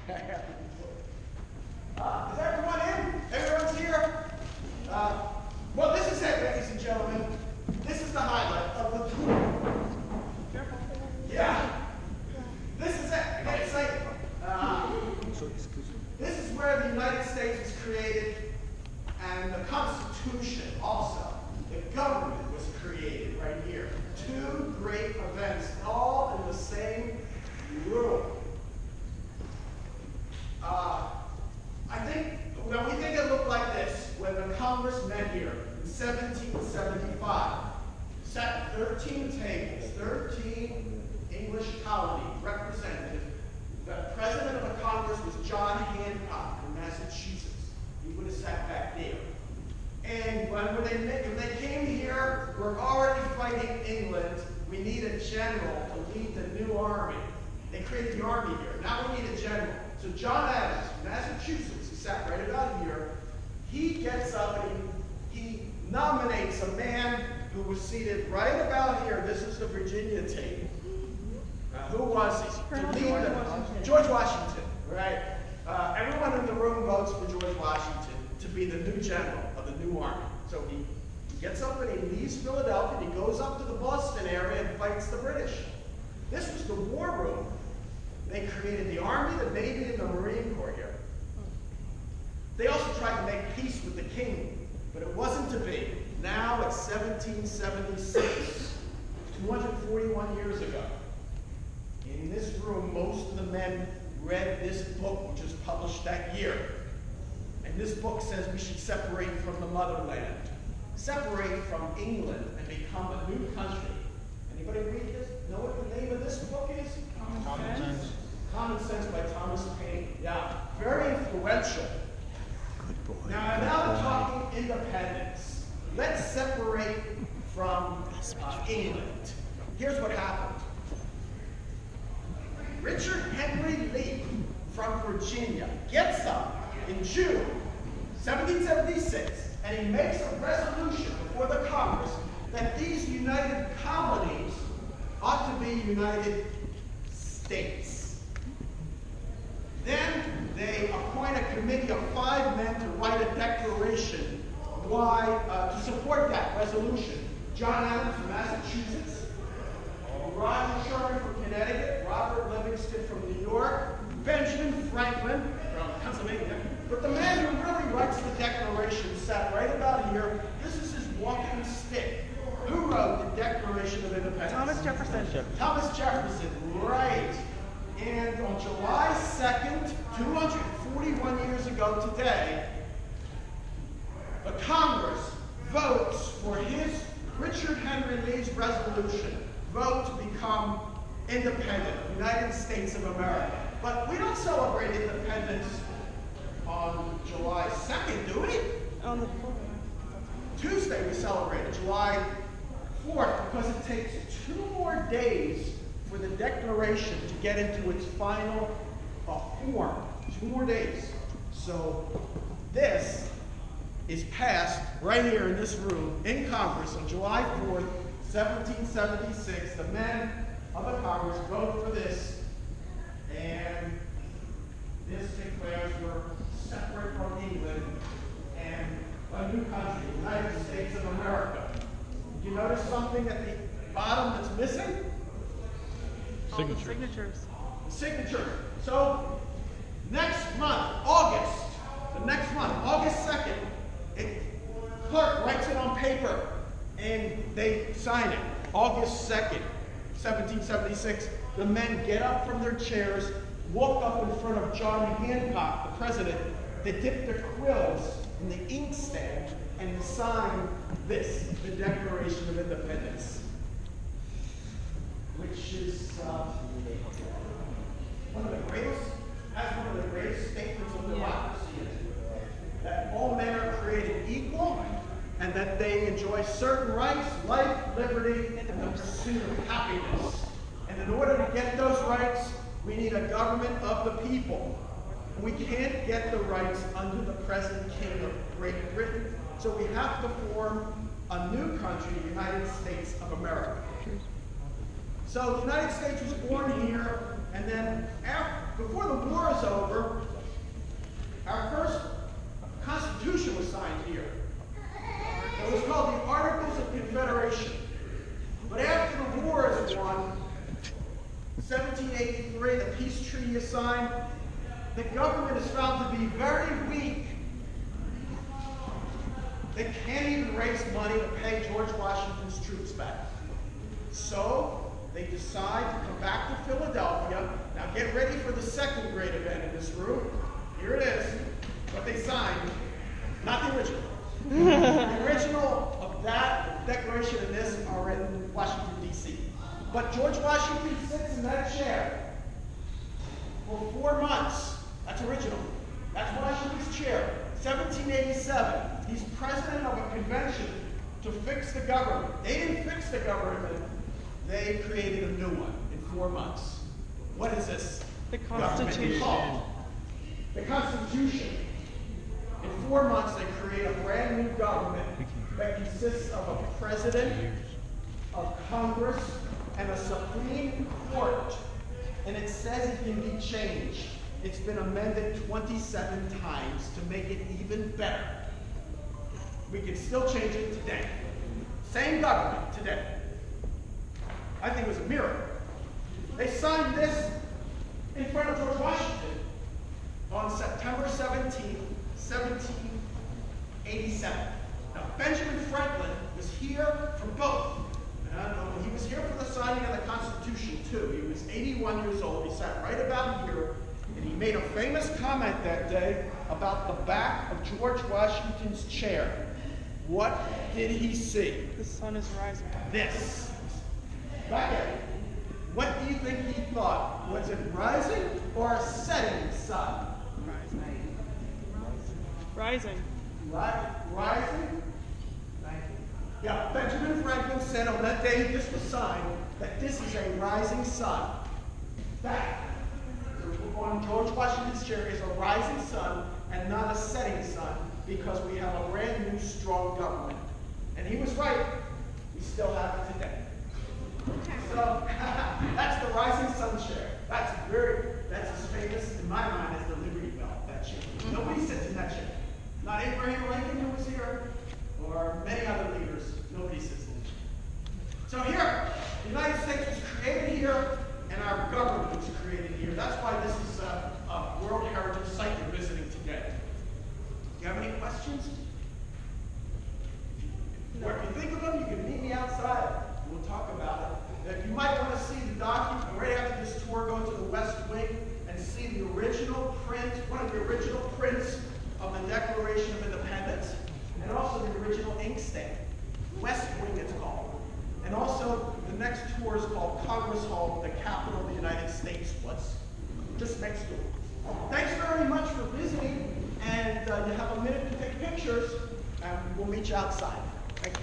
Is everyone in? Everyone's here? Well, this is it, ladies and gentlemen. This is the highlight of the tour. Yeah. This is it. It's like, this is where the United States was created, and the Constitution also. The government was created right here. Two great events, all in the same room. I think, when we think it looked like this, when the Congress met here in 1775, sat 13 tables, 13 English colony representatives. The president of the Congress was John Hancock from Massachusetts. He would have sat back there. And when they came here, we're already fighting England. We need a general to lead the new army. They created the army here. Now we need a general. So John Adams from Massachusetts, who sat right about here, he gets up and he nominates a man who was seated right about here. This is the Virginia table. Who was he? To lead George Washington, right? Everyone in the room votes for George Washington to be the new general of the new army. So he gets up and he leaves Philadelphia and he goes up to the Boston area and fights the British. This was the war room. They created the Army, the Navy, and the Marine Corps here. They also tried to make peace with the king, but it wasn't to be. Now it's 1776, 241 years ago. In this room, most of the men read this book, which was published that year. And this book says we should separate from the motherland, separate from England, and become a new country. Anybody read this? Know what the name of this book is? Common Sense. Common Sense by Thomas Paine. Yeah, very influential. Now we're talking independence. Let's separate from England. Here's what happened. Richard Henry Lee from Virginia gets up in June 1776 and he makes a resolution before the Congress that these united colonies ought to be United States. Then they appoint a committee of 5 men to write a declaration to support that resolution. John Adams from Massachusetts, Roger Sherman from Connecticut, Robert Livingston from New York, Benjamin Franklin from Pennsylvania. But the man who really writes the declaration sat right about here. This is his walking stick. Who wrote the Declaration of Independence? Thomas Jefferson. Thomas Jefferson, right. And on July 2nd, 241 years ago today, the Congress votes for Richard Henry Lee's resolution, vote to become independent, United States of America. But we don't celebrate independence on July 2nd, do we? On the 4th. Tuesday we celebrate it, July 4th, because it takes 2 more days for the Declaration to get into its final form. 2 more days. So this is passed right here in this room in Congress on July 4th, 1776. The men of the Congress vote for this, and this declares we're separate from England and a new country, United States of America. Did you notice something at the bottom that's missing? Signatures. The signature. So next month, August 2nd, clerk writes it on paper and they sign it. August 2nd, 1776, the men get up from their chairs, walk up in front of John Hancock, the president. They dip their quills in the inkstand and sign this, the Declaration of Independence, which is one of the greatest statements of democracy in it, that all men are created equal and that they enjoy certain rights, life, liberty, and the pursuit of happiness. And in order to get those rights, we need a government of the people. We can't get the rights under the present King of Great Britain, so we have to form a new country, the United States of America. So the United States was born here, and then after before the war is over, our first Constitution was signed here. It was called the Articles of Confederation. But after the war is won, 1783, the peace treaty is signed, the government is found to be very weak. They can't even raise money to pay George Washington's troops back. So they decide to come back to Philadelphia. Now get ready for the second great event in this room. Here it is, what they signed, not the original. The original of that, the Declaration of this, are in Washington, D.C. But George Washington sits in that chair for 4 months. That's original. That's Washington's chair. 1787, he's president of a convention to fix the government. They didn't fix the government. They created a new one in 4 months. What is this? The Constitution. The Constitution. In 4 months, they create a brand new government that consists of a president, a Congress, and a Supreme Court. And it says it can be changed. It's been amended 27 times to make it even better. We can still change it today. Same government today. I think it was a miracle. They signed this in front of George Washington on September 17, 1787. Now, Benjamin Franklin was here for both. He was here for the signing of the Constitution, too. He was 81 years old. He sat right about here, and he made a famous comment that day about the back of George Washington's chair. What did he see? The sun is rising. This. Back at it. What do you think he thought? Was it rising or a setting sun? Rising. Rising? Yeah, Benjamin Franklin said on that day this was signed that this is a rising sun. That, on George Washington's chair, is a rising sun and not a setting sun because we have a brand new strong government. And he was right. We still have it today. So that's the rising sun chair. That's as famous in my mind as the Liberty Bell, that chair. Nobody sits in that chair. Not Abraham Lincoln, who was here, or many other leaders. Nobody sits in the chair. So here, the United States was created here, and our government was created here. That's why this is a World Heritage Site you're visiting today. Do you have any questions? No. Or if you think of them, you can meet me outside. We'll talk about it. If you might want to see the document, right after this tour, go to the West Wing and see the original print, one of the original prints of the Declaration of Independence, and also the original ink stain. West Wing it's called. And also the next tour is called Congress Hall, the capital of the United States was just next door. Thanks very much for visiting, and you have a minute to take pictures, and we'll meet you outside. Thank you.